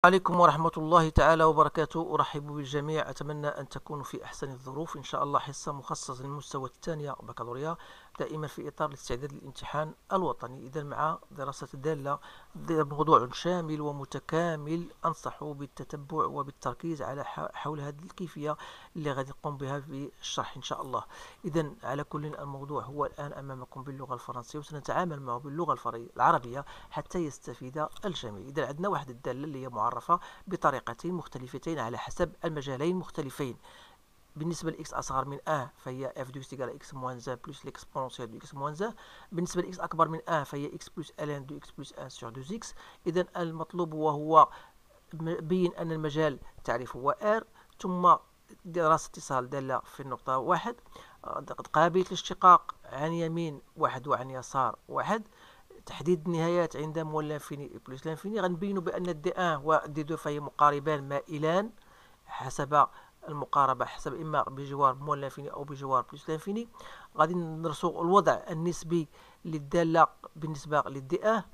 عليكم ورحمة الله تعالى وبركاته. أرحب بالجميع، أتمنى أن تكونوا في أحسن الظروف. إن شاء الله حصة مخصصة للمستوى الثانية بكالوريا، دائما في إطار الاستعداد للامتحان الوطني. إذا مع دراسة الدالة موضوع شامل ومتكامل، أنصح بالتتبع وبالتركيز على حول هذه الكيفية اللي غادي نقوم بها في الشرح إن شاء الله. إذا على كل، الموضوع هو الآن أمامكم باللغة الفرنسية، وسنتعامل معه باللغة العربية حتى يستفيد الجميع. إذا عندنا واحد الدالة اللي هي معرفة بطريقتين مختلفتين على حسب المجالين مختلفين. بالنسبة لإكس أصغر من فهي اف دو تيجال إكس موان 1 بلس لإكسبونسيال دو إكس موان 1. بالنسبة لإكس أكبر من فهي إكس بلس ألان دو إكس بلس 1 سور 2 إكس. إذا المطلوب وهو بين أن المجال تعريف هو R، ثم دراسة اتصال دالة في النقطة 1، قابلية الاشتقاق عن يمين 1 وعن يسار 1، تحديد النهايات عند مول لانفيني بلس لانفيني. غنبينوا بأن دي 1 و دي 2 فهي مقاربان مائلان حسب المقاربة، حسب إما بجوار مول لانفيني أو بجوار بلس لانفيني. غادي نرسو الوضع النسبي للدالة بالنسبة للدي 1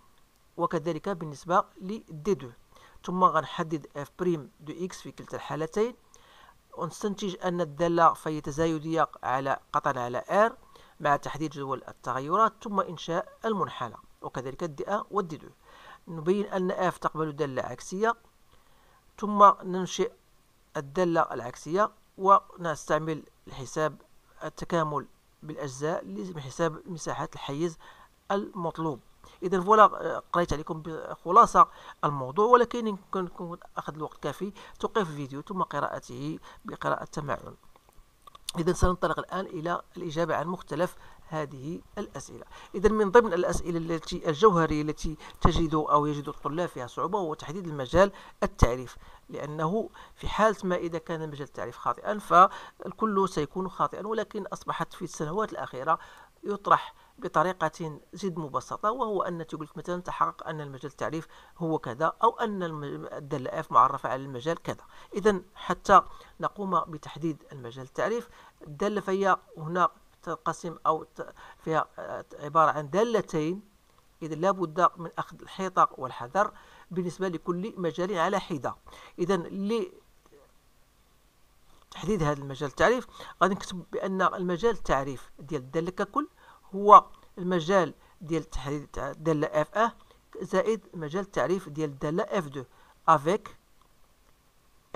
وكذلك بالنسبة للدي 2، ثم غنحدد اف بريم دو اكس في كلتا الحالتين، ونستنتج أن الدالة فهي تزايدية قطعا على R مع تحديد جدول التغيرات، ثم إنشاء المنحنى، وكذلك الدي 1 والدي 2. نبين أن F تقبل دالة عكسية، ثم ننشئ الدالة العكسية ونستعمل الحساب التكامل بالأجزاء لحساب مساحة الحيز المطلوب. إذا فوالا، قريت عليكم بخلاصة الموضوع، ولكن يمكن أخذ الوقت كافي توقيف الفيديو ثم قراءته بقراءة تمعن. إذا سننطلق الآن إلى الإجابة عن مختلف هذه الأسئلة. إذا من ضمن الأسئلة الجوهرية التي يجد الطلاب فيها صعوبة هو تحديد المجال التعريف، لأنه في حالة ما إذا كان المجال التعريف خاطئا فالكل سيكون خاطئا، ولكن أصبحت في السنوات الأخيرة يطرح بطريقة جد مبسطة، وهو أن تقول مثلا تحقق أن المجال التعريف هو كذا، أو أن الدالة F معرفة على المجال كذا. إذا حتى نقوم بتحديد المجال التعريف، الدالة فهي هنا تنقسم أو فيها عبارة عن دالتين، إذا لابد من أخذ الحيطة والحذر بالنسبة لكل مجال على حدة. إذا لتحديد هذا المجال التعريف غادي نكتب بأن المجال التعريف ديال الدالة ككل هو المجال ديال تحديد الدالة F1 زائد مجال التعريف ديال الدالة F2 avec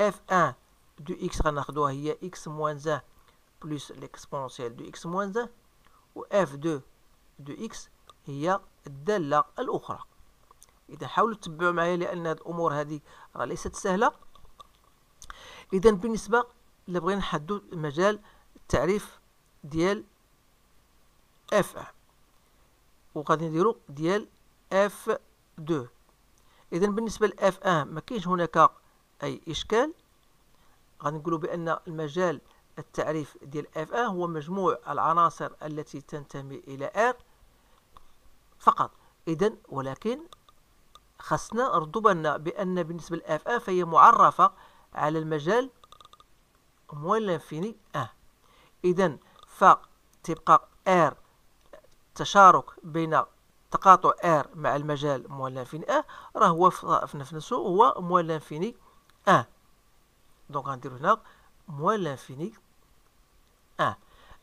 F1 دو X غناخدوها هي X موان 1 بلس l'exponentielle دو X موان 1، و F2 دو X هي الدالة الأخرى. إذا حاولوا تتبعوا معايا لأن الأمور هذه راه ليست سهلة. إذا بالنسبة لبغينا نحددوا مجال التعريف ديال F1 وغادي نديرو ديال F2. إذا بالنسبة ل F1 ما كاينش هناك أي إشكال، غادي نقولوا بأن المجال التعريف ديال F1 هو مجموع العناصر التي تنتمي إلى R فقط. إذا ولكن خصنا نردوا بالنا بأن بالنسبة ل F1 فهي معرفة على المجال موان لانفيني 1. إذا فتبقى R تشارك بين تقاطع R مع المجال موان لانفيني 1 راه هو في نفسه هو موان لانفيني 1. دونك غنديرو هنا موان لانفيني 1.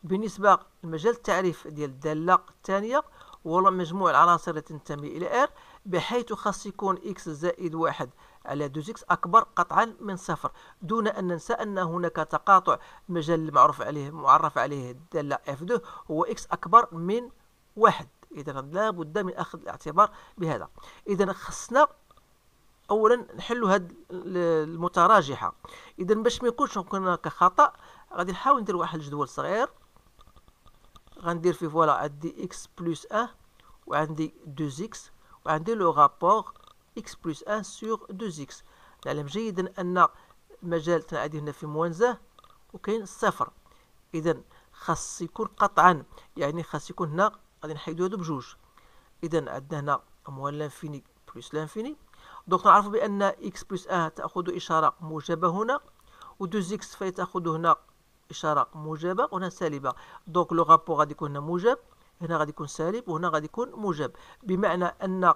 بالنسبة لمجال التعريف ديال الدالة الثانية هو مجموع العناصر التي تنتمي إلى R، بحيث خاص يكون x زائد 1 على 2 x أكبر قطعا من صفر، دون أن ننسى أن هناك تقاطع المجال المعرف عليه الدالة F2 هو x أكبر من 1. إذا لا بد من أخذ الاعتبار بهذا. إذا خصنا أولا نحلوا هاد المتراجحة. إذا باش ما يكونش هناك خطأ غادي نحاول ندير واحد الجدول صغير، غندير فيه فوالا عندي x بلس 1 وعندي 2 x وعندي لو رابور x بلس 1 سور 2 x. نعلم جيدا أن المجال تنعدي هنا في موان 1 وكاين صفر، إذا خاص يكون قطعا، يعني خاص يكون هنا غادي نحيدو هادو بجوج. إذا عندنا هنا موان لانفيني بلس لانفيني، دونك نعرفوا بأن x بلس 1 تأخذ إشارة موجبة هنا، و 2 x فهي تأخذ هنا إشارة موجبة وهنا سالبة. دونك لو غابور غادي يكون هنا موجب، هنا غادي يكون سالب، وهنا غادي يكون موجب، بمعنى أن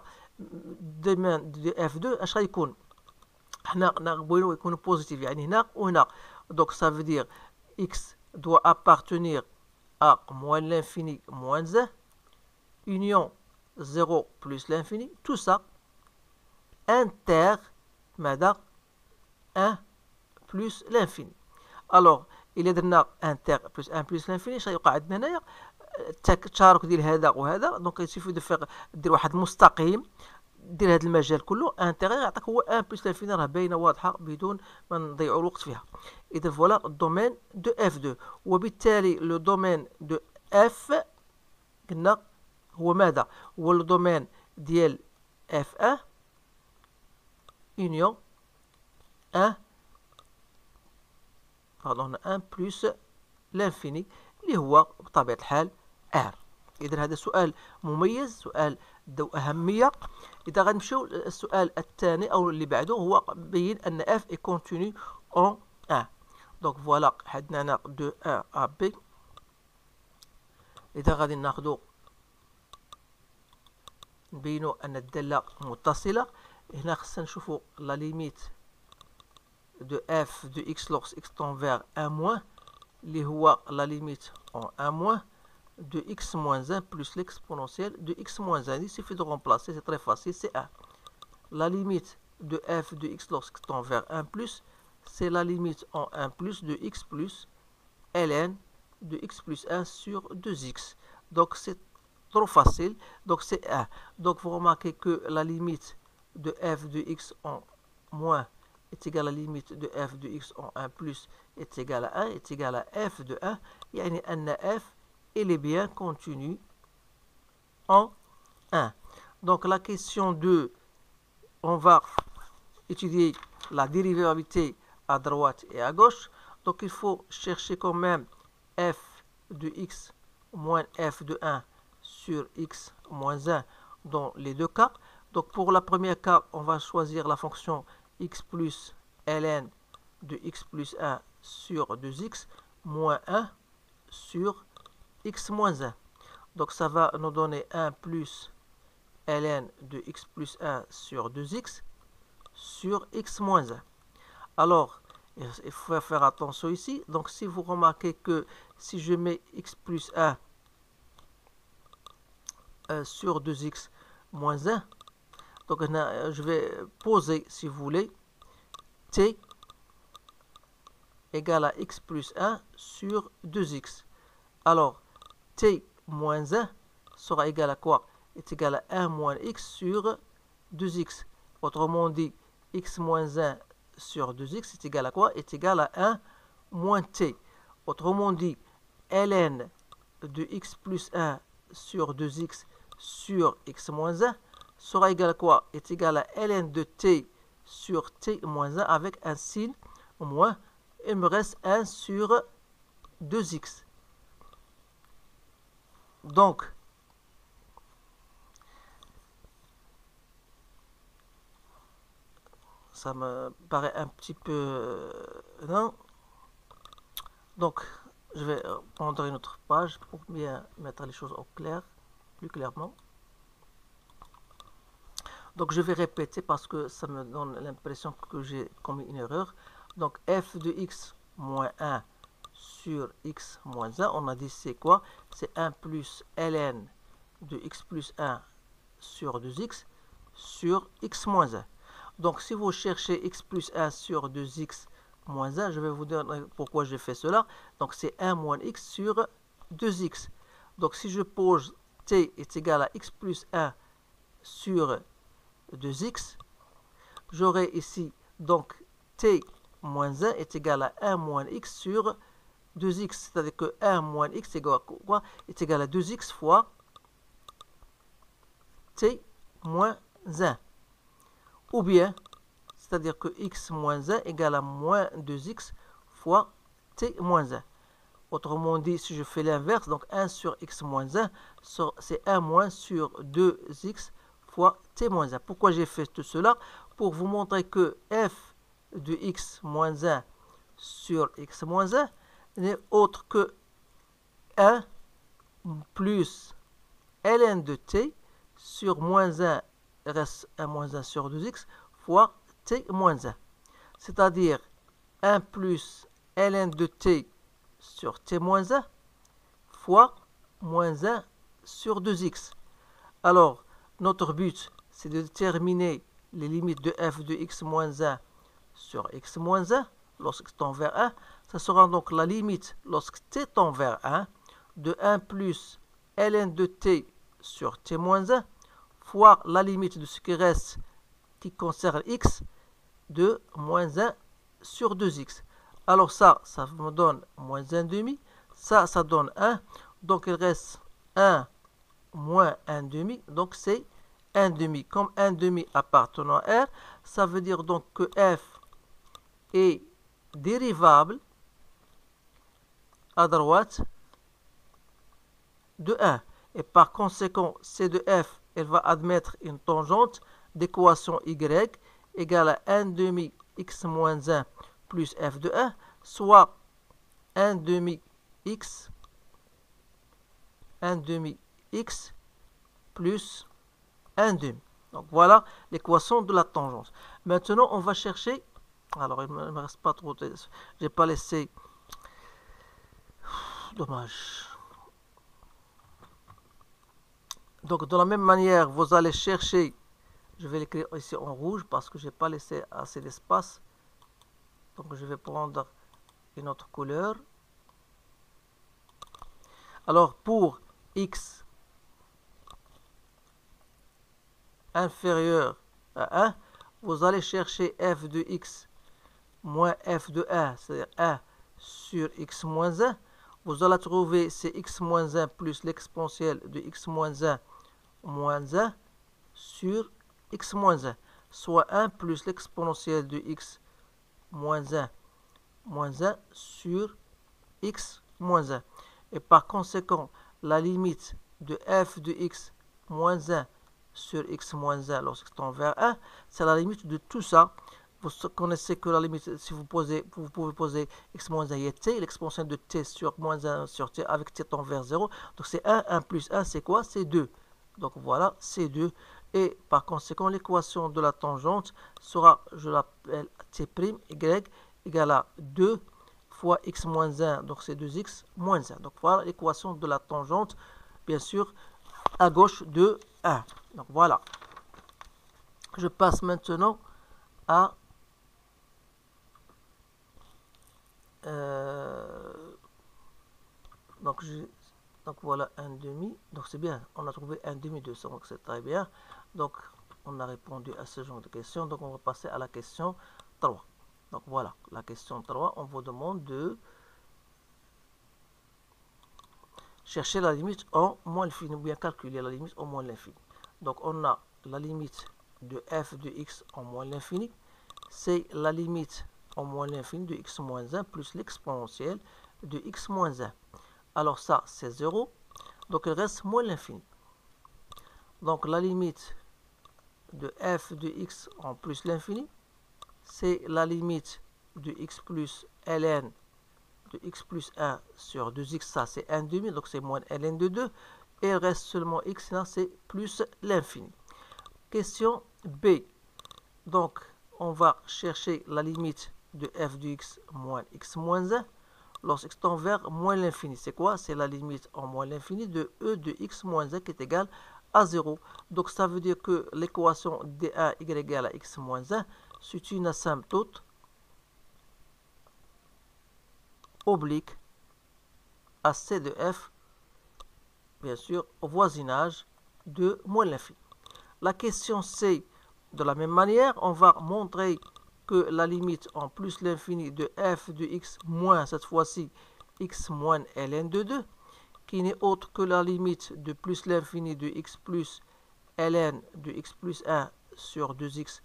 دومين دي F2 اش غيكون حنا بغيو يكونوا بوزيتيف يعني هنا وهنا. Donc ça veut dire x doit appartenir à moins l'infini moins 1, union 0 plus l'infini, tout ça inter ماذا 1 plus l'infini. alors إلا درنا inter plus 1 plus l'infini شيوقع عندنا هنايا التشارك ديال هذا وهذا. دونك يسيفي دير واحد المستقيم دير هذا المجال كله انتيغي يعطيك هو 1 بلس لانفيني، راه باينه واضحه بدون ما نضيعوا الوقت فيها. اذا فوالا الدومين دو اف 2، وبالتالي لو دومين دو اف قلنا هو ماذا؟ هو لو دومين ديال اف 1 union 1 pardon 1 بلس لانفيني اللي هو بطبيعه الحال ار. اذا هذا سؤال مميز، سؤال ذو اهميه. اذا غنمشيو للسؤال الثاني او اللي بعده، هو بين ان اف اي كونتينيو اون 1. دونك فوالا عندنا هنا دو 1 ا بي. اذا غادي ناخذوا نبينوا ان الداله متصله، هنا خصنا نشوفوا لا ليميت دو اف دو اكس لوغس اكس طون فيغ 1 موان اللي هو لا ليميت اون 1 موان de x moins 1 plus l'exponentielle de x moins 1. Il suffit de remplacer, c'est très facile, c'est 1. La limite de f de x lorsque tend vers 1 plus, c'est la limite en 1 plus de x plus ln de x plus 1 sur 2x. Donc c'est trop facile, donc c'est 1. Donc vous remarquez que la limite de f de x en moins est égale à la limite de f de x en 1 plus est égale à 1, est égale à f de 1. يعني أن f elle est bien continue en 1. Donc la question 2, on va étudier la dérivabilité à droite et à gauche. Donc il faut chercher quand même f de x moins f de 1 sur x moins 1 dans les deux cas. Donc pour la première cas, on va choisir la fonction x plus ln de x plus 1 sur 2x moins 1 sur x moins 1. Donc ça va nous donner 1 plus ln de x plus 1 sur 2x sur x moins 1. Alors, il faut faire attention ici. Donc si vous remarquez que si je mets x plus 1 sur 2x moins 1, donc je vais poser, si vous voulez, t égale à x plus 1 sur 2x. Alors, t moins 1 sera égal à quoi? Est égal à 1 moins x sur 2x. Autrement dit, x moins 1 sur 2x est égal à quoi? Est égal à 1 moins t. Autrement dit, ln de x plus 1 sur 2x sur x moins 1 sera égal à quoi? Est égal à ln de t sur t moins 1 avec un signe moins. Il me reste 1 sur 2x. Donc, ça me paraît un petit peu... non. Donc, je vais prendre une autre page pour bien mettre les choses au clair, plus clairement. Donc, je vais répéter parce que ça me donne l'impression que j'ai commis une erreur. Donc, f de x moins 1 sur x moins 1, on a dit c'est quoi? C'est 1 plus ln de x plus 1 sur 2x sur x moins 1. Donc si vous cherchez x plus 1 sur 2x moins 1, je vais vous dire pourquoi j'ai fait cela. Donc c'est 1 moins x sur 2x. Donc si je pose t est égal à x plus 1 sur 2x, j'aurai ici donc t moins 1 est égal à 1 moins x sur 2x, c'est-à-dire que 1 moins x est égal à quoi? Est égal à 2x fois t moins 1. Ou bien, c'est-à-dire que x moins 1 égale à moins 2x fois t moins 1. Autrement dit, si je fais l'inverse, donc 1 sur x moins 1, c'est 1 moins sur 2x fois t moins 1. Pourquoi j'ai fait tout cela? Pour vous montrer que f de x moins 1 sur x moins 1 n'est autre que 1 plus ln de t sur moins 1 reste 1 moins 1 sur 2x fois t moins 1. c'est-à-dire 1 plus ln de t sur t moins 1 fois moins 1 sur 2x. Alors, notre but, c'est de déterminer les limites de f de x moins 1 sur x moins 1 lorsque tend vers 1. Ça sera donc la limite lorsque t tend vers 1 de 1 plus ln de t sur t moins 1 fois la limite de ce qui reste qui concerne x de moins 1 sur 2x. Alors ça me donne moins 1 demi. Ça donne 1. Donc il reste 1 moins 1 demi. Donc c'est 1 demi. Comme 1 demi appartenant à R, ça veut dire donc que f est dérivable à droite de 1. Et par conséquent, C de f, elle va admettre une tangente d'équation y égale à 1 demi x moins 1 plus f de 1, soit 1 demi x plus 1 demi. Donc voilà l'équation de la tangente. Maintenant, on va chercher. Alors, il ne me reste pas trop de... J'ai pas laissé... Dommage. Donc, de la même manière, vous allez chercher... Je vais l'écrire ici en rouge parce que je n'ai pas laissé assez d'espace. Donc, je vais prendre une autre couleur. Alors, pour x inférieur à 1, vous allez chercher f de x moins f de 1, c'est-à-dire 1 sur x moins 1. Vous allez trouver c'est x moins 1 plus l'exponentielle de x moins 1 sur x moins 1, soit 1 plus l'exponentielle de x moins 1 sur x moins 1. Et par conséquent, la limite de f de x moins 1 sur x moins 1 lorsque tend vers 1, c'est la limite de tout ça. Vous connaissez que la limite, si vous pouvez poser x moins 1 et t, l'exponentielle de t sur moins 1 sur t avec t tend vers 0. Donc c'est 1, 1 plus 1, c'est quoi? C'est 2. Donc voilà, c'est 2. Et par conséquent, l'équation de la tangente sera, je l'appelle t' y égale à 2 fois x moins 1, donc c'est 2x moins 1. Donc voilà l'équation de la tangente, bien sûr, à gauche de 1. Donc voilà. Je passe maintenant à... donc voilà un demi. Donc c'est bien. On a trouvé un demi de 100. Donc c'est très bien. Donc on a répondu à ce genre de questions. Donc on va passer à la question 3. Donc voilà. La question 3. On vous demande de chercher la limite en moins l'infini. Ou bien calculer la limite en moins l'infini. Donc on a la limite de f de x en moins l'infini. C'est la limite en moins l'infini de x moins 1 plus l'exponentielle de x moins 1. Alors ça, c'est 0. Donc il reste moins l'infini. Donc la limite de f de x en plus l'infini, c'est la limite de x plus ln de x plus 1 sur 2x. Ça, c'est 1 demi. Donc c'est moins ln de 2. Et il reste seulement x, là, c'est plus l'infini. Question B. Donc, on va chercher la limite de f de x moins x moins 1 lorsque tend vers moins l'infini. C'est quoi? C'est la limite en moins l'infini de e de x moins 1 qui est égal à 0. Donc, ça veut dire que l'équation d1 y égale à x moins 1, c'est une asymptote oblique à c de f, bien sûr, au voisinage de moins l'infini. La question C, de la même manière, on va montrer que la limite en plus l'infini de f de x moins, cette fois-ci, x moins ln de 2, qui n'est autre que la limite de plus l'infini de x plus ln de x plus 1 sur 2x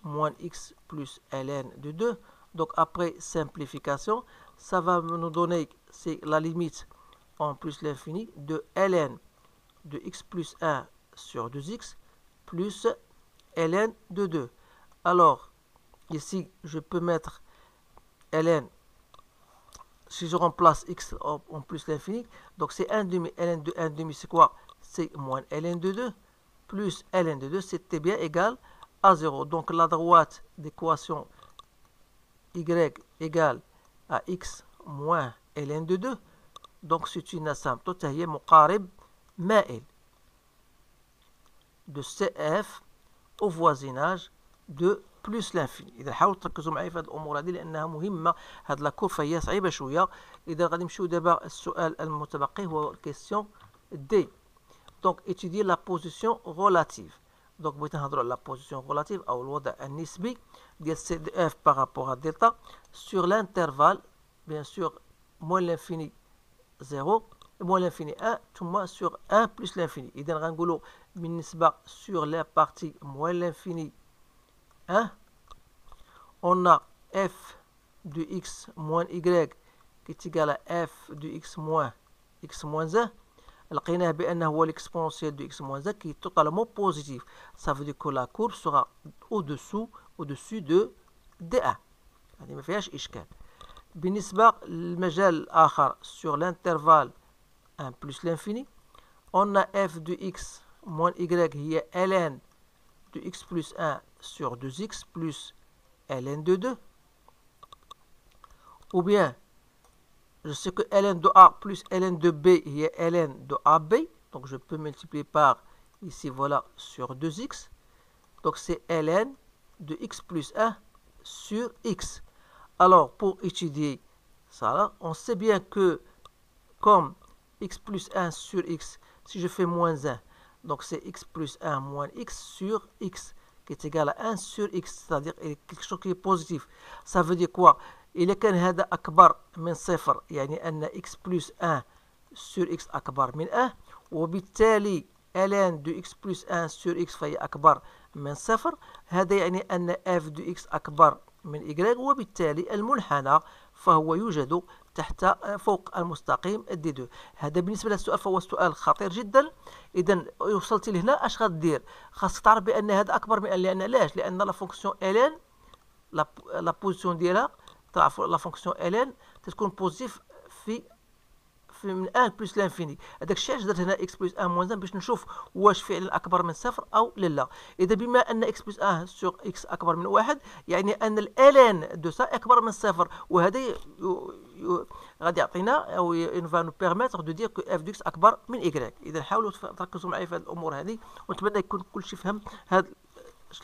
moins x plus ln de 2. Donc après simplification, ça va nous donner, c'est la limite en plus l'infini de ln de x plus 1 sur 2x plus ln de 2. Alors, ici, je peux mettre ln, si je remplace x en plus l'infini, donc c'est 1 demi, ln de 1 demi, c'est quoi? C'est moins ln de 2, plus ln de 2, c'était bien égal à 0. Donc la droite d'équation y égale à x moins ln de 2. Donc c'est une asymptote هي مقارب مائل de CF au voisinage de plus l'infini. إذا حاولوا تركزوا معايا في هذه الأمور هذه لأنها مهمة. هذه لاكور هي صعيبة شوية. إذا غادي نمشيو دابا السؤال المتبقي هو question D. Donc étudier la position relative. Donc بغيت نهضروا على la position relative أو الوضع النسبي ديال CF par rapport à delta sur l'intervalle bien sûr moins l'infini 0 moins l'infini 1 ثم sur 1 plus l'infini. إذا غنقولوا بالنسبة sur la partie moins l'infini 1 on a f de x moins y qui est égal à f de x moins 1. لقيناه بأنه هو l'exponentiel de x moins 1 qui est totalement positif. Ça veut dire que la courbe sera au-dessus de D1. هذه ما فيهاش إشكال. بالنسبة للمجال الآخر sur l'intervalle 1 plus l'infini on a f de x moins y هي ln de x plus 1 sur 2x plus ln de 2. Ou bien, je sais que ln de A plus ln de B est ln de AB. Donc je peux multiplier par ici, voilà, sur 2x. Donc c'est ln de x plus 1 sur x. Alors pour étudier ça, on sait bien que comme x plus 1 sur x, si je fais moins 1, donc c'est x plus 1 moins x sur x qui est égal à 1 sur x, c'est-à-dire quelque chose qui est positif. Ça veut dire quoi? إذا كان هذا أكبر من صفر يعني أن x plus 1 sur x أكبر من 1 وبالتالي ln de x plus 1 sur x فهي أكبر من صفر. هذا يعني أن f de x أكبر من y وبالتالي المنحنى فهو يوجد فوق المستقيم دي 2. هذا بالنسبة للسؤال فهو سؤال خطير جدا. إذا وصلت لهنا اش غدير؟ خاصك تعرف بأن هذا أكبر من لأن علاش؟ لأن لا فونكسيون ln لا بوزيسيون ديالها تعرفوا لا فونكسيون ln تكون بوزيتيف في من 1 بلس لانفيني. هذاك الشيء علاش درت هنا اكس بلس 1 موان 1 باش نشوف واش فعلا اكبر من صفر او لا. اذا بما ان اكس بلس 1 سور اكس اكبر من 1 يعني ان الالان دو سا اكبر من صفر وهذا غادي يعطينا او ينفع نو بيرميتر دو دير كو اف دو اكس اكبر من ايكغيك. اذا حاولوا تركزوا معايا في هذه الامور هذه ونتمنى يكون كلشي فهم هذه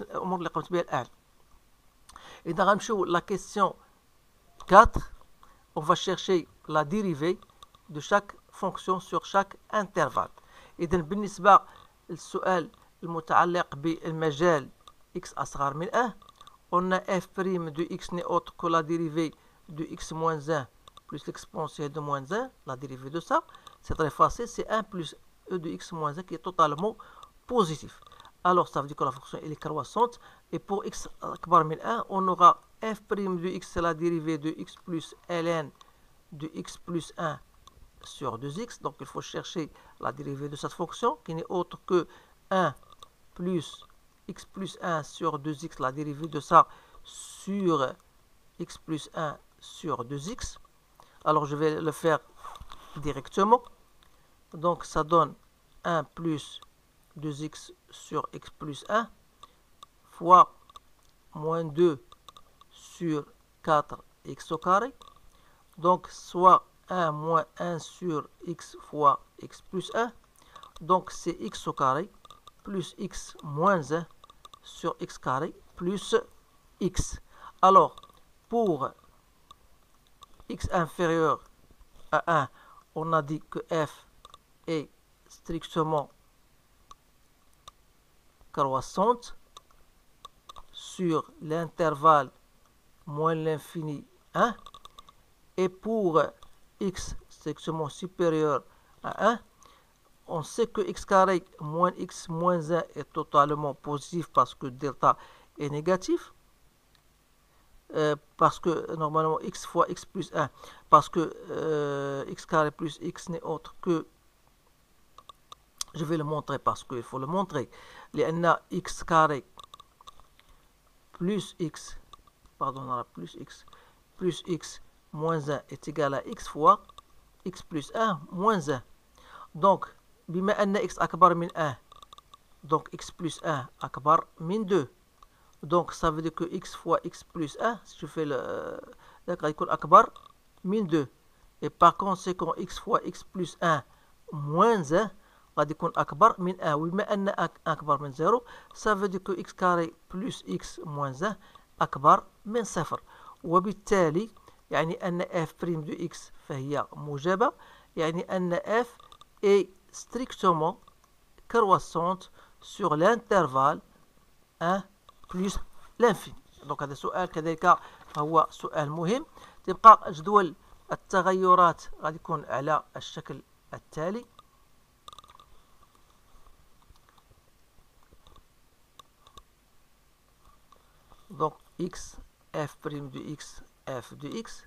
الامور اللي قمت بها الان. اذا غنمشيو لا كيسيون 4 on va chercher la dérivée de chaque fonction sur chaque intervalle. إذا بالنسبة للسؤال المتعلق بالمجال x أصغر من 1 on a f' de x n'est autre que la dérivée de x moins 1 plus l'exponentielle de moins 1, la dérivée de ça, c'est très facile, c'est 1 plus e de x moins 1 qui est totalement positif. Alors ça veut dire que la fonction elle est croissante et pour x أكبر من 1 on aura f' de x c'est la dérivée de x plus ln de x plus 1 sur 2x. Donc il faut chercher la dérivée de cette fonction qui n'est autre que 1 plus x plus 1 sur 2x, la dérivée de ça sur x plus 1 sur 2x. Alors je vais le faire directement. Donc ça donne 1 plus 2x sur x plus 1 fois moins 2 sur 4x au carré. Donc soit 1 moins 1 sur x fois x plus 1. Donc c'est x au carré plus x moins 1 sur x carré plus x. Alors pour x inférieur à 1, on a dit que f est strictement croissante sur l'intervalle moins l'infini 1. Et pour x strictement supérieur à 1, on sait que x carré moins x moins 1 est totalement positif parce que delta est négatif. Parce que normalement x fois x plus 1, parce que x carré plus x n'est autre que, je vais le montrer parce qu'il faut le montrer, لأن x carré plus x, pardon, plus x moins 1 est égal à x fois x plus 1 moins 1. Donc, بما أن x أكبر من 1, donc x plus 1 أكبر من 2. Donc ça veut dire que x fois x plus 1, si je fais le akbar min 2. Et par conséquent, x fois x plus 1 moins 1 غادي يكون أكبر من 1. وبما أن أكبر من 0 ça veut dire que x carré plus x moins 1 أكبر من 0. وبالتالي يعني أن f' de x فهي موجبة، يعني أن f est strictement croissante sur l'intervalle 1 plus l'infini. donc هذا سؤال كذلك فهو سؤال مهم. تبقى جدول التغيرات غادي يكون على الشكل التالي. donc x, f' de x, f de x.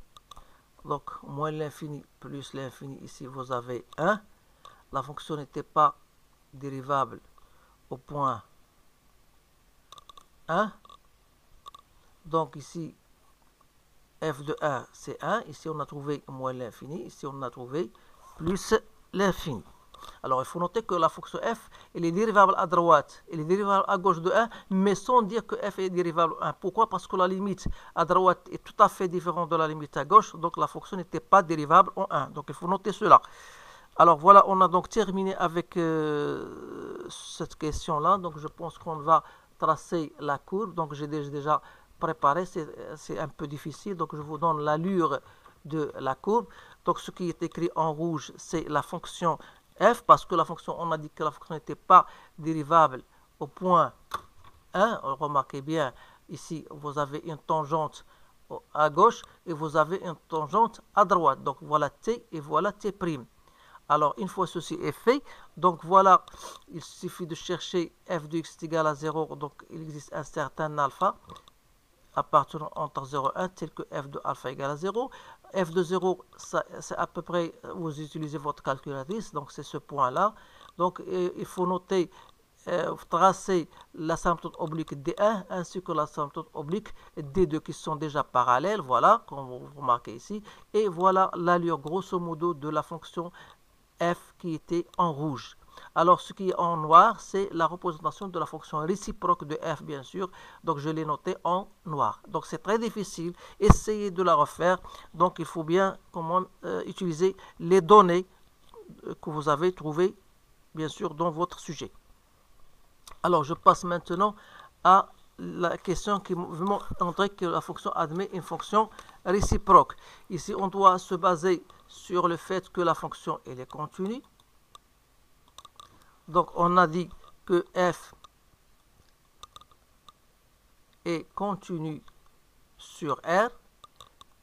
Donc moins l'infini plus l'infini, ici vous avez 1. La fonction n'était pas dérivable au point 1. Donc ici, f de 1 c'est 1. Ici on a trouvé moins l'infini. Ici on a trouvé plus l'infini. Alors il faut noter que la fonction f elle est dérivable à droite, elle est dérivable à gauche de 1, mais sans dire que f est dérivable 1. Pourquoi? Parce que la limite à droite est tout à fait différente de la limite à gauche, donc la fonction n'était pas dérivable en 1. Donc il faut noter cela. Alors voilà, on a donc terminé avec cette question-là. Donc je pense qu'on va tracer la courbe. Donc j'ai déjà préparé, c'est un peu difficile, donc je vous donne l'allure de la courbe. Donc ce qui est écrit en rouge, c'est la fonction f, parce que la fonction, on a dit que la fonction n'était pas dérivable au point 1. Remarquez bien, ici, vous avez une tangente à gauche et vous avez une tangente à droite. Donc voilà t et voilà t'. Alors, une fois ceci est fait, donc voilà, il suffit de chercher f de x est égal à 0. Donc il existe un certain alpha appartenant entre 0 et 1, tel que f de alpha égale à 0. f de 0, c'est à peu près, vous utilisez votre calculatrice, donc c'est ce point-là. Donc il faut noter, tracer l'asymptote oblique D1 ainsi que l'asymptote oblique D2 qui sont déjà parallèles, voilà, comme vous remarquez ici. Et voilà l'allure grosso modo de la fonction f qui était en rouge. Alors, ce qui est en noir, c'est la représentation de la fonction réciproque de f, bien sûr. Donc, je l'ai noté en noir. Donc, c'est très difficile. Essayez de la refaire. Donc, il faut bien utiliser les données que vous avez trouvées, bien sûr, dans votre sujet. Alors, je passe maintenant à la question qui veut montrer que la fonction admet une fonction réciproque. Ici, on doit se baser sur le fait que la fonction elle est continue. Donc, on a dit que f est continue sur R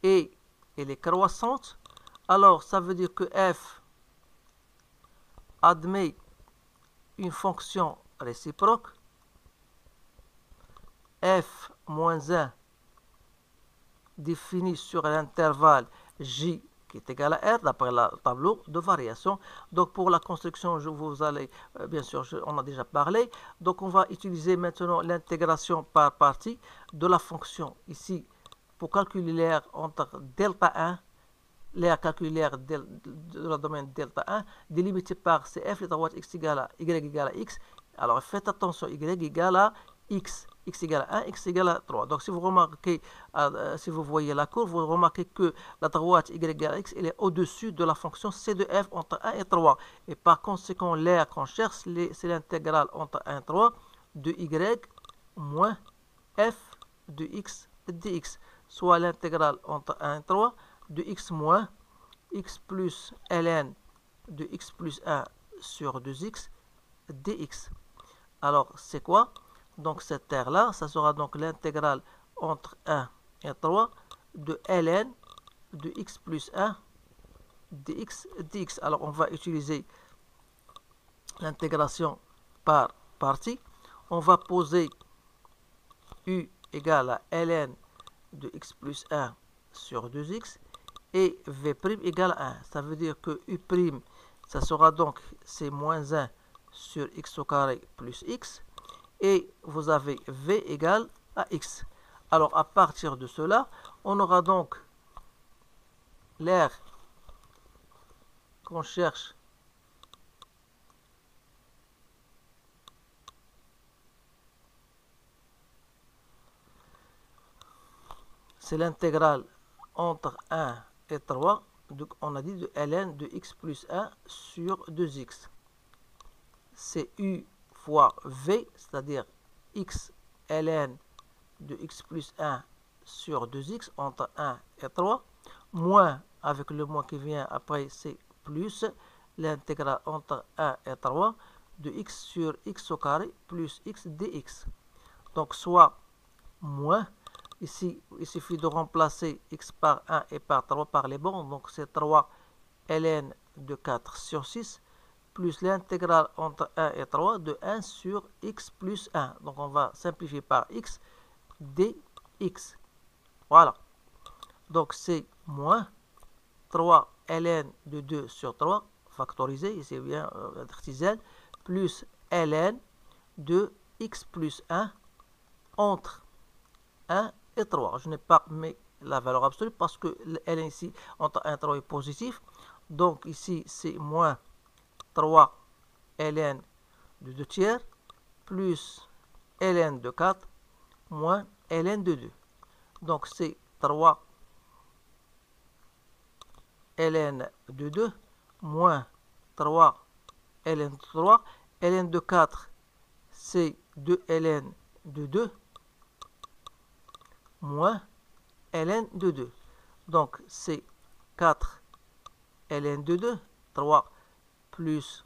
et elle est croissante. Alors, ça veut dire que f admet une fonction réciproque. F moins 1 définie sur l'intervalle J qui est égal à R d'après le tableau de variation. Donc pour la construction, vous allez, bien sûr, on a déjà parlé. Donc on va utiliser maintenant l'intégration par partie de la fonction ici pour calculer l'air entre delta 1, l'air calculé de la domaine delta 1, délimité par CF, les droites x égale à y égale à x. Alors faites attention, y égale à x, x égale à 1, x égale à 3. Donc si vous remarquez, si vous voyez la courbe, vous remarquez que la droite y égale à x, elle est au-dessus de la fonction c de f entre 1 et 3. Et par conséquent, l'air qu'on cherche, c'est l'intégrale entre 1 et 3 de y moins f de x dx, soit l'intégrale entre 1 et 3 de x moins x plus ln de x plus 1 sur 2x dx. Alors, c'est quoi? Donc, cette terre-là, ça sera donc l'intégrale entre 1 et 3 de ln de x plus 1 dx. Alors, on va utiliser l'intégration par partie. On va poser u égale à ln de x plus 1 sur 2x et v' égale à 1. Ça veut dire que u', ça sera donc c'est moins 1 sur x au carré plus x. Et vous avez v égale à x. Alors, à partir de cela, on aura donc l'air qu'on cherche c'est l'intégrale entre 1 et 3. Donc on a dit de ln de x plus 1 sur 2x. C'est u fois v, c'est-à-dire x ln de x plus 1 sur 2x entre 1 et 3, moins, avec le moins qui vient après, c'est plus l'intégrale entre 1 et 3 de x sur x au carré plus x dx. Donc soit moins, ici il suffit de remplacer x par 1 et par 3 par les bornes, donc c'est 3 ln de 4 sur 6 plus l'intégrale entre 1 et 3 de 1 sur x plus 1. Donc on va simplifier par x dx. Voilà. Donc c'est moins 3 ln de 2 sur 3, factorisé, ici bien artisanal, plus ln de x plus 1 entre 1 et 3. Je n'ai pas mis la valeur absolue parce que ln ici entre 1 et 3 est positif. Donc ici c'est moins 3 ln de 2 tiers plus ln de 4 moins ln de 2. Donc c'est 3 ln de 2 moins 3 ln de 3. Ln de 4, c'est 2 ln de 2 moins ln de 2. Donc c'est 4 ln de 2, 3 plus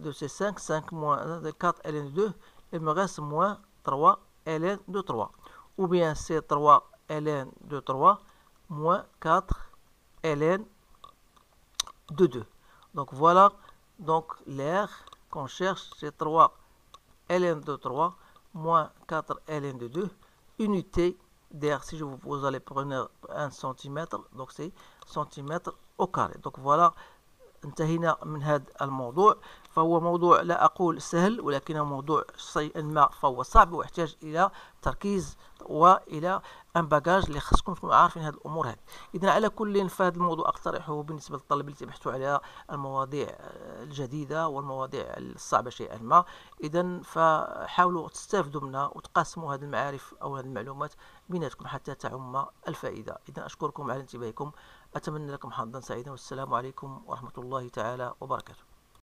2 c'est 5, 5 moins 4 ln de 2, il me reste moins 3 ln de 3. Ou bien c'est 3 ln de 3 moins 4 ln de 2. Donc voilà, donc l'air qu'on cherche, c'est 3 ln de 3 moins 4 ln de 2, unité d'air. Si vous allez prendre 1 cm, donc c'est centimètre au carré. Donc voilà، انتهينا من هذا الموضوع. فهو موضوع لا أقول سهل، ولكنه موضوع شيئا ما فهو صعب ويحتاج إلى تركيز وإلى ان باجاج اللي خصكم تكونوا عارفين هذه الأمور هذه. إذا على كل فهذا الموضوع أقترحه بالنسبة للطلبة اللي تبحثوا على المواضيع الجديدة والمواضيع الصعبة شيئا ما. إذا فحاولوا تستافدوا منها وتقاسموا هذه المعارف أو هذه المعلومات بيناتكم حتى تعم الفائدة. إذا أشكركم على انتباهكم، أتمنى لكم حظا سعيدا، والسلام عليكم ورحمة الله تعالى وبركاته.